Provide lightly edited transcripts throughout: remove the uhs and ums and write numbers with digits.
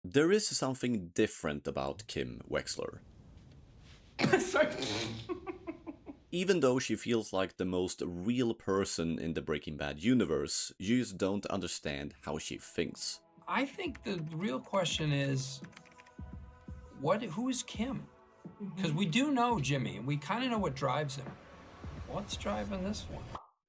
There is something different about Kim Wexler. Even though she feels like the most real person in the Breaking Bad universe, you just don't understand how she thinks. I think the real question is, who is Kim? Because we do know Jimmy, and we kind of know what drives him. What's driving this one?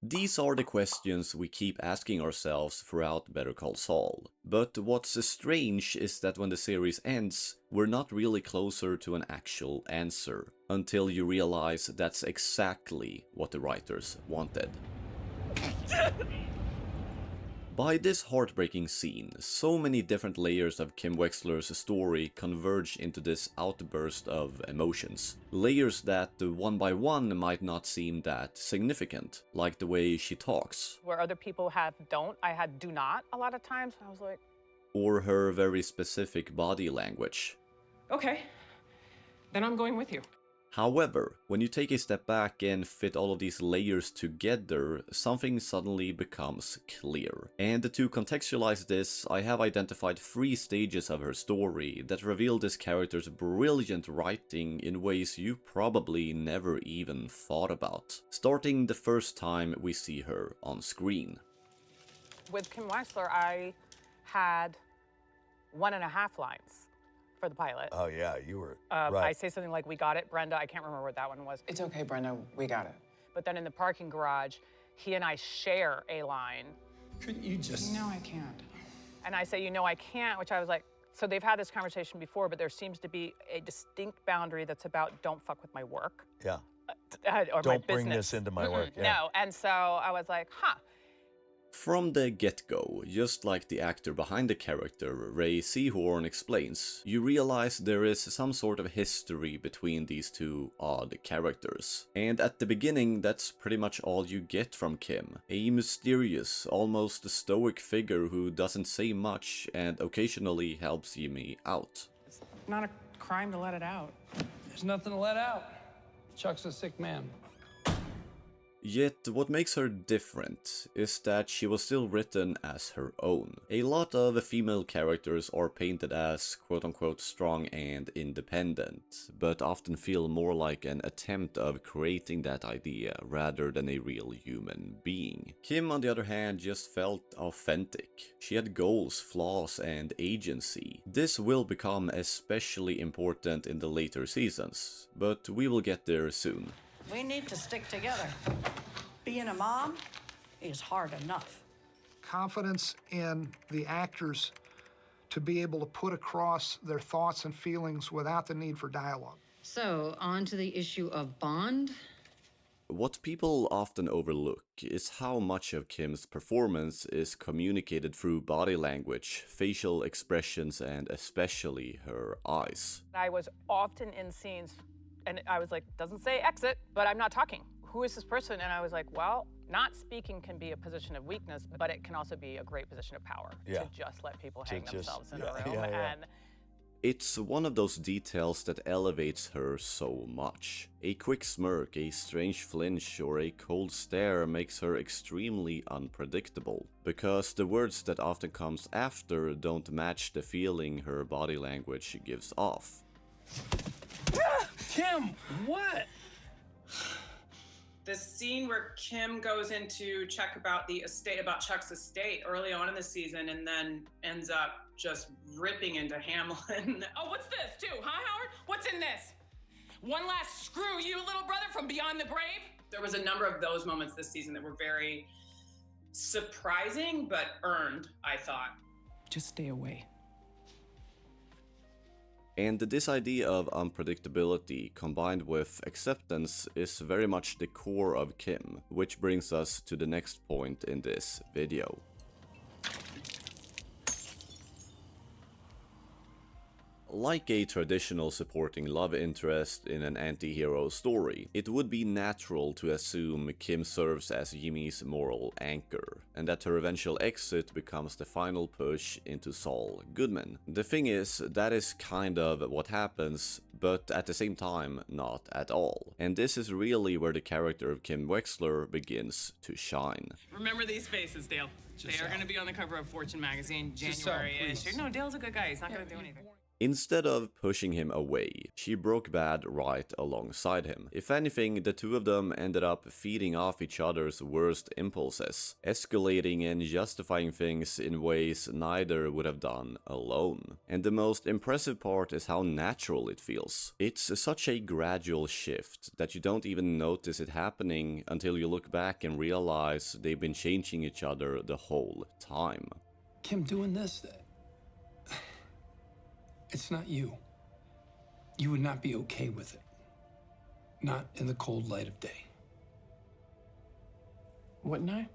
These are the questions we keep asking ourselves throughout Better Call Saul. But what's strange is that when the series ends, we're not really closer to an actual answer, until you realize that's exactly what the writers wanted. By this heartbreaking scene, so many different layers of Kim Wexler's story converge into this outburst of emotions. Layers that one by one might not seem that significant, like the way she talks. Where other people have don't, I had do not a lot of times. I was like... Or her very specific body language. Okay, then I'm going with you. However, when you take a step back and fit all of these layers together, something suddenly becomes clear. And to contextualize this, I have identified 3 stages of her story that reveal this character's brilliant writing in ways you probably never even thought about. Starting the first time we see her on screen. With Kim Wexler, I had 1.5 lines for the pilot. Oh yeah, you were right. right. I say something like, "We got it, Brenda." I can't remember what that one was. It's okay, Brenda, we got it. But then in the parking garage, he and I share a line. Couldn't you just... No, I can't. And I say, "You know, I can't," which I was like, so they've had this conversation before, but there seems to be a distinct boundary that's about don't fuck with my work. Yeah. Or don't my bring business. this into my work. Yeah. No, and so I was like, huh. From the get-go, just like the actor behind the character, Rhea Seehorn, explains, you realize there is some sort of history between these two odd characters. And at the beginning, that's pretty much all you get from Kim. A mysterious, almost stoic figure who doesn't say much and occasionally helps Jimmy out. It's not a crime to let it out. There's nothing to let out. Chuck's a sick man. Yet, what makes her different is that she was still written as her own. A lot of female characters are painted as quote-unquote strong and independent, but often feel more like an attempt of creating that idea rather than a real human being. Kim, on the other hand, just felt authentic. She had goals, flaws, and agency. This will become especially important in the later seasons, but we will get there soon. We need to stick together. Being a mom is hard enough. Confidence in the actors to be able to put across their thoughts and feelings without the need for dialogue. So, on to the issue of Bond. What people often overlook is how much of Kim's performance is communicated through body language, facial expressions, and especially her eyes. I was often in scenes and I was like, doesn't say exit, but I'm not talking. Who is this person? And I was like, well, not speaking can be a position of weakness, but it can also be a great position of power to just let people hang themselves in a room. And it's one of those details that elevates her so much. A quick smirk, a strange flinch, or a cold stare makes her extremely unpredictable, because the words that often comes after don't match the feeling her body language gives off. Kim, what? The scene where Kim goes in to check about the estate, about Chuck's estate early on in the season, and then ends up just ripping into Hamlin. Oh, what's this too, huh, Howard? What's in this? One last screw you, little brother, from beyond the grave? There was a number of those moments this season that were very surprising, but earned, I thought. Just stay away. And this idea of unpredictability combined with acceptance is very much the core of Kim, which brings us to the next point in this video. Like a traditional supporting love interest in an anti-hero story, it would be natural to assume Kim serves as Jimmy's moral anchor, and that her eventual exit becomes the final push into Saul Goodman. The thing is, that is kind of what happens, but at the same time, not at all. And this is really where the character of Kim Wexler begins to shine. Remember these faces, Dale. They are going to be on the cover of Fortune magazine, January issue. No, Dale's a good guy. He's not going to do anything. Instead of pushing him away, she broke bad right alongside him. If anything, the two of them ended up feeding off each other's worst impulses, escalating and justifying things in ways neither would have done alone. And the most impressive part is how natural it feels. It's such a gradual shift that you don't even notice it happening until you look back and realize they've been changing each other the whole time. Kim doing this, it's not you. You would not be okay with it. Not in the cold light of day. Wouldn't I?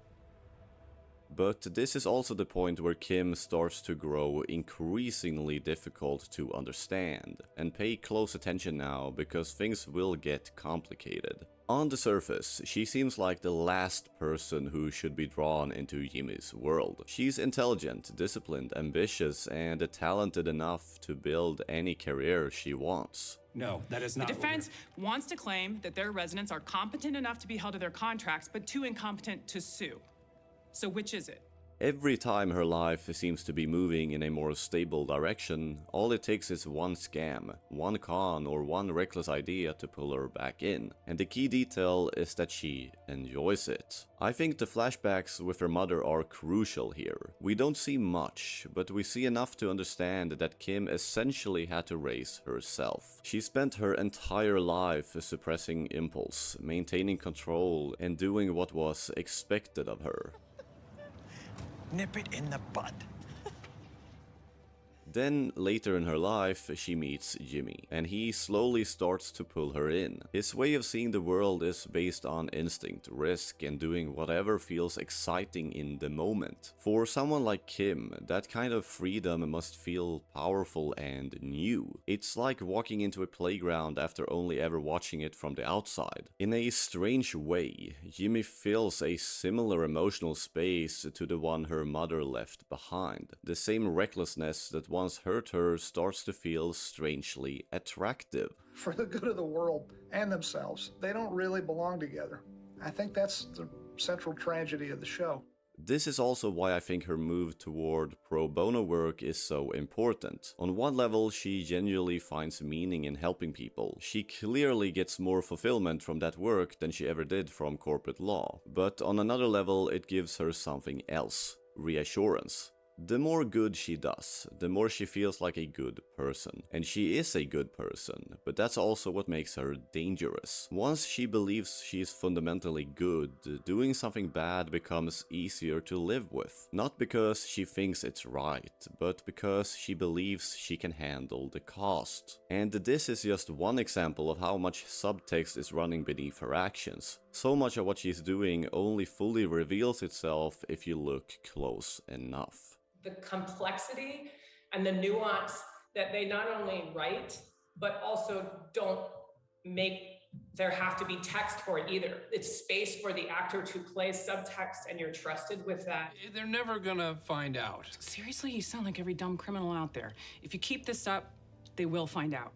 But this is also the point where Kim starts to grow increasingly difficult to understand, and pay close attention now because things will get complicated. On the surface, she seems like the last person who should be drawn into Jimmy's world. She's intelligent, disciplined, ambitious, and talented enough to build any career she wants. No, that is not. The defense wants to claim that their residents are competent enough to be held to their contracts, but too incompetent to sue. So which is it? Every time her life seems to be moving in a more stable direction, all it takes is one scam, one con, or one reckless idea to pull her back in. And the key detail is that she enjoys it. I think the flashbacks with her mother are crucial here. We don't see much, but we see enough to understand that Kim essentially had to raise herself. She spent her entire life suppressing impulse, maintaining control, and doing what was expected of her. Nip it in the bud. Then, later in her life, she meets Jimmy, and he slowly starts to pull her in. His way of seeing the world is based on instinct, risk, and doing whatever feels exciting in the moment. For someone like Kim, that kind of freedom must feel powerful and new. It's like walking into a playground after only ever watching it from the outside. In a strange way, Jimmy fills a similar emotional space to the one her mother left behind. The same recklessness that once hurt her starts to feel strangely attractive. For the good of the world and themselves, they don't really belong together. I think that's the central tragedy of the show. This is also why I think her move toward pro bono work is so important. On one level, she genuinely finds meaning in helping people. She clearly gets more fulfillment from that work than she ever did from corporate law. But on another level, it gives her something else: reassurance. The more good she does, the more she feels like a good person. And she is a good person, but that's also what makes her dangerous. Once she believes she's fundamentally good, doing something bad becomes easier to live with. Not because she thinks it's right, but because she believes she can handle the cost. And this is just one example of how much subtext is running beneath her actions. So much of what she's doing only fully reveals itself if you look close enough. The complexity and the nuance that they not only write, but also don't make there have to be text for it either. It's space for the actor to play subtext, and you're trusted with that. They're never gonna find out. Seriously, you sound like every dumb criminal out there. If you keep this up, they will find out.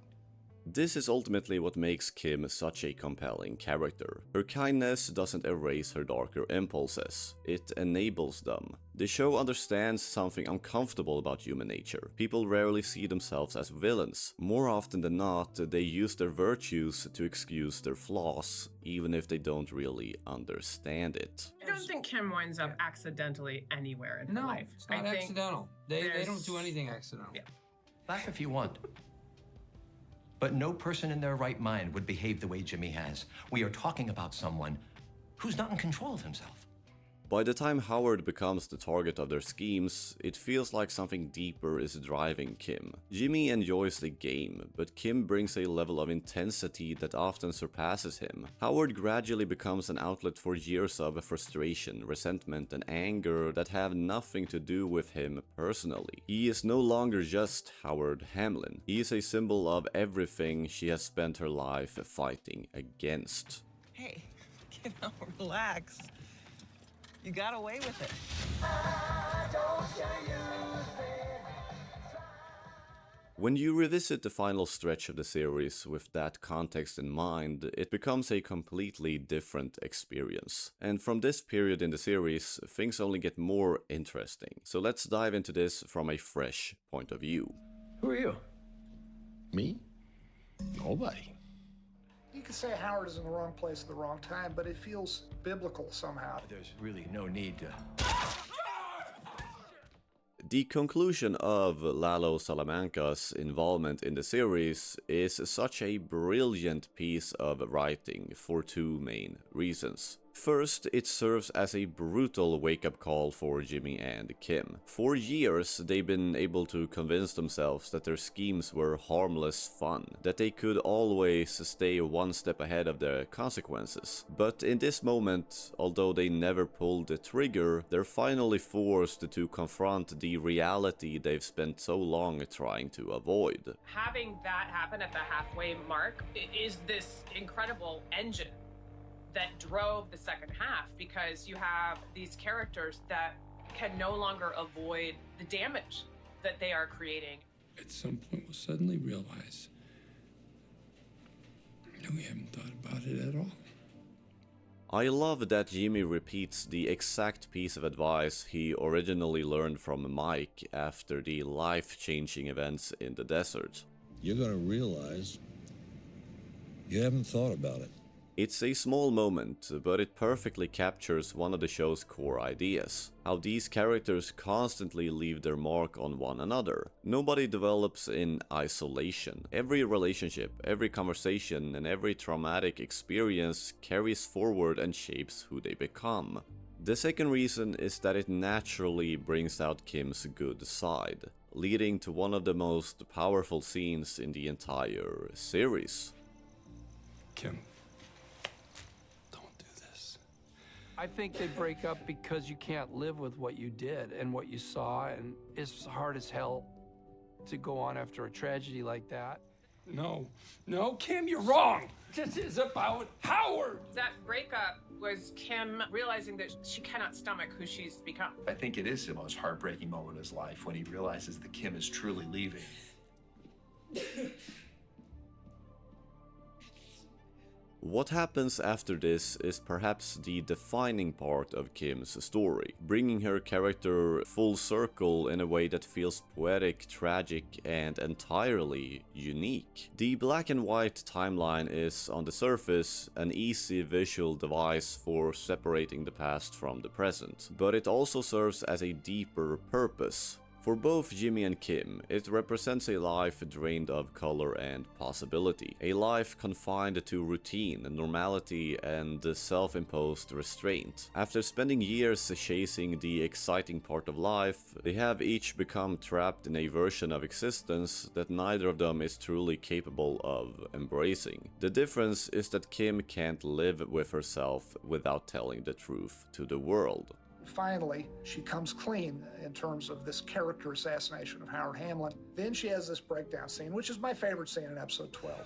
This is ultimately what makes Kim such a compelling character. Her kindness doesn't erase her darker impulses, it enables them. The show understands something uncomfortable about human nature. People rarely see themselves as villains. More often than not, they use their virtues to excuse their flaws, even if they don't really understand it. I don't think Kim winds up accidentally anywhere in her life. It's not accidental. They don't do anything accidental. Yeah. Laugh if you want. But no person in their right mind would behave the way Jimmy has. We are talking about someone who's not in control of himself. By the time Howard becomes the target of their schemes, it feels like something deeper is driving Kim. Jimmy enjoys the game, but Kim brings a level of intensity that often surpasses him. Howard gradually becomes an outlet for years of frustration, resentment, and anger that have nothing to do with him personally. He is no longer just Howard Hamlin. He is a symbol of everything she has spent her life fighting against. Hey, relax. You got away with it. When you revisit the final stretch of the series with that context in mind, it becomes a completely different experience. And from this period in the series, things only get more interesting. So let's dive into this from a fresh point of view. Who are you? Me? Nobody. You could say Howard is in the wrong place at the wrong time, but it feels biblical somehow. There's really no need to... The conclusion of Lalo Salamanca's involvement in the series is such a brilliant piece of writing for two main reasons. First, it serves as a brutal wake-up call for Jimmy and Kim. For years, they've been able to convince themselves that their schemes were harmless fun, that they could always stay one step ahead of their consequences. But in this moment, although they never pulled the trigger, they're finally forced to confront the reality they've spent so long trying to avoid. Having that happen at the halfway mark is this incredible engine that drove the second half, because you have these characters that can no longer avoid the damage that they are creating. At some point, we'll suddenly realize that we haven't thought about it at all. I love that Jimmy repeats the exact piece of advice he originally learned from Mike after the life-changing events in the desert. You're gonna realize you haven't thought about it. It's a small moment, but it perfectly captures one of the show's core ideas. How these characters constantly leave their mark on one another. Nobody develops in isolation. Every relationship, every conversation, and every traumatic experience carries forward and shapes who they become. The second reason is that it naturally brings out Kim's good side, leading to one of the most powerful scenes in the entire series. Kim, I think they break up because you can't live with what you did and what you saw, and it's hard as hell to go on after a tragedy like that. No, Kim, you're wrong. This is about Howard. That breakup was Kim realizing that she cannot stomach who she's become. I think it is the most heartbreaking moment of his life when he realizes that Kim is truly leaving. What happens after this is perhaps the defining part of Kim's story, bringing her character full circle in a way that feels poetic, tragic, and entirely unique. The black and white timeline is, on the surface, an easy visual device for separating the past from the present, but it also serves as a deeper purpose. For both Jimmy and Kim, it represents a life drained of color and possibility. A life confined to routine, normality, and self-imposed restraint. After spending years chasing the exciting part of life, they have each become trapped in a version of existence that neither of them is truly capable of embracing. The difference is that Kim can't live with herself without telling the truth to the world. Finally, she comes clean in terms of this character assassination of Howard Hamlin. Then she has this breakdown scene, which is my favorite scene in episode 12.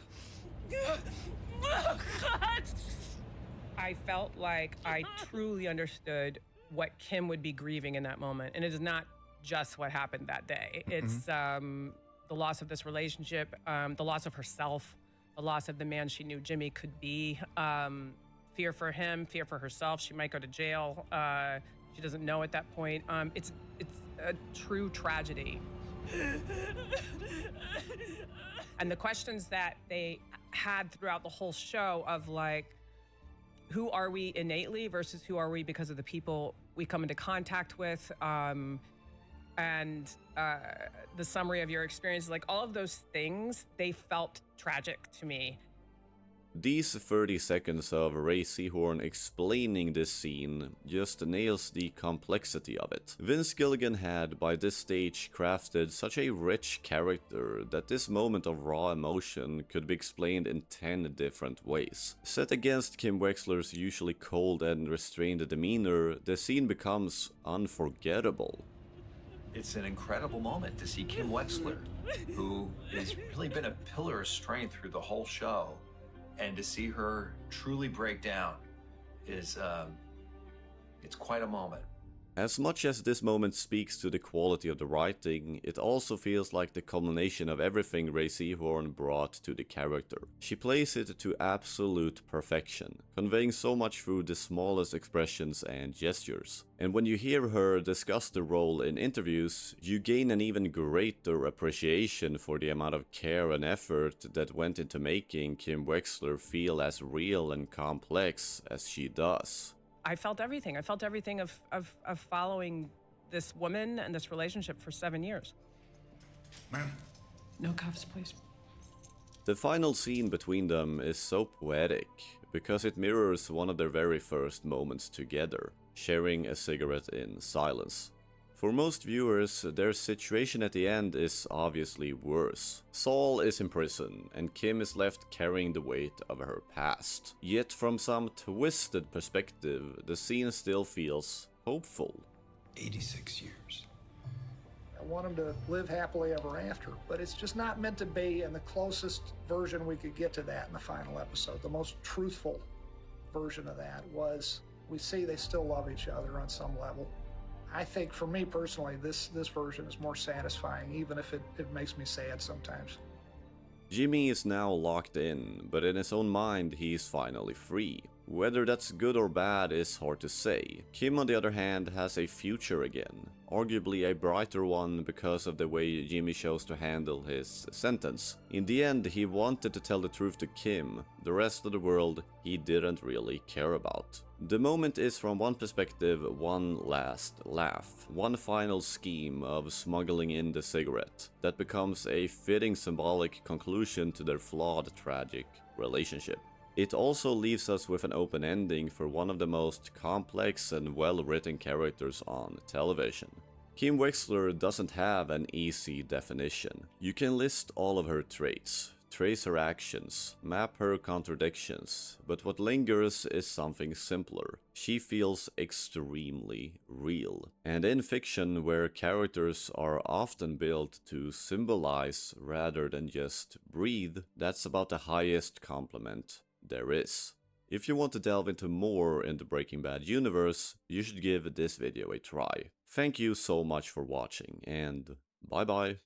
I felt like I truly understood what Kim would be grieving in that moment. And it is not just what happened that day. It's the loss of this relationship, the loss of herself, the loss of the man she knew Jimmy could be, fear for him, fear for herself. She might go to jail. She doesn't know at that point. It's a true tragedy. And the questions that they had throughout the whole show of like, who are we innately versus who are we because of the people we come into contact with, and the summary of your experience, like all of those things, they felt tragic to me. These 30 seconds of Rhea Seehorn explaining this scene just nails the complexity of it. Vince Gilligan had, by this stage, crafted such a rich character that this moment of raw emotion could be explained in 10 different ways. Set against Kim Wexler's usually cold and restrained demeanor, the scene becomes unforgettable. It's an incredible moment to see Kim Wexler, who has really been a pillar of strength through the whole show, and to see her truly break down is, it's quite a moment. As much as this moment speaks to the quality of the writing, it also feels like the culmination of everything Rhea Seehorn brought to the character. She plays it to absolute perfection, conveying so much through the smallest expressions and gestures. And when you hear her discuss the role in interviews, you gain an even greater appreciation for the amount of care and effort that went into making Kim Wexler feel as real and complex as she does. I felt everything. I felt everything of following this woman and this relationship for 7 years. Ma'am. No cuffs, please. The final scene between them is so poetic, because it mirrors one of their very first moments together, sharing a cigarette in silence. For most viewers, their situation at the end is obviously worse. Saul is in prison, and Kim is left carrying the weight of her past. Yet from some twisted perspective, the scene still feels hopeful. 86 years. I want them to live happily ever after, but it's just not meant to be, and the closest version we could get to that in the final episode, the most truthful version of that, was we see they still love each other on some level. I think for me personally, this version is more satisfying, even if it makes me sad sometimes. Jimmy is now locked in, but in his own mind he is finally free. Whether that's good or bad is hard to say. Kim, on the other hand, has a future again. Arguably a brighter one because of the way Jimmy chose to handle his sentence. In the end, he wanted to tell the truth to Kim. The rest of the world he didn't really care about. The moment is, from one perspective, one last laugh, one final scheme of smuggling in the cigarette that becomes a fitting symbolic conclusion to their flawed, tragic relationship. It also leaves us with an open ending for one of the most complex and well-written characters on television. Kim Wexler doesn't have an easy definition. You can list all of her traits, trace her actions, map her contradictions, but what lingers is something simpler. She feels extremely real. And in fiction, where characters are often built to symbolize rather than just breathe, that's about the highest compliment there is. If you want to delve into more in the Breaking Bad universe, you should give this video a try. Thank you so much for watching, and bye bye.